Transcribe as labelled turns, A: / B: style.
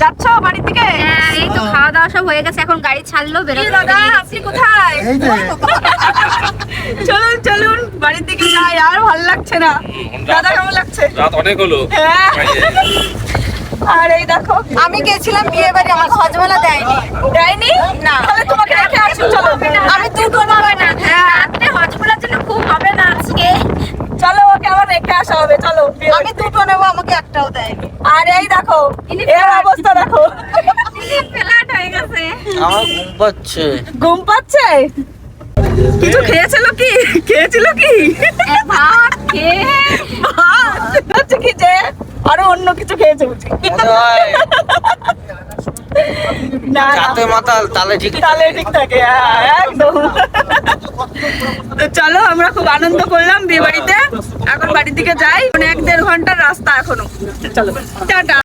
A: যাচ্ছ বাড়ির দিকে?
B: হ্যাঁ, এই তো খাওয়া দাওয়া সব হয়ে গেছে, এখন গাড়ি ছাড়লো, বেরোতে
A: দাদা আপনি কোথায়? চলুন চলুন বাড়ির দিকে যাই, আর ভালো লাগছে না। দাদা কেমন লাগছে?
C: রাত অনেক হলো।
A: হ্যাঁ। আর এই দেখো আমি গেছিলাম বিয়ে বাড়ি, আমার হজমেলা দেয়নি না, তাহলে তোমাকে রেখে আসি। চলো আমি দুটো নেবো না।
B: হ্যাঁ, রাতে হজমেলার জন্য খুব হবে না আজকে।
A: চলো ওকে আবার রেখে আসা হবে। চলো আমি দুটো নেবো, আমাকে একটাও দেয়নি। আর এই দেখো এর অবস্থা দেখো,
B: ফ্ল্যাট হয়ে গেছে।
D: আমার ঘুম পাচ্ছে।
A: ঘুম পাচ্ছে। কিছু খেয়েছিল কি?
B: ভাত খেয়ে
A: হচ্ছে কি যে আরো অন্য কিছু খেয়েছে বুঝি?
D: মনে হয়
A: না
D: চাতে মাতাল তালে ঠিক।
A: তাহলে ঠিক থাকে। হ্যাঁ, একদম। তো চলো আমরা খুব আনন্দ করলাম বিয়ে বাড়িতে, এখন বাড়ির দিকে যাই। 1-1.5 ঘন্টার রাস্তা এখনো। চলো টাটা।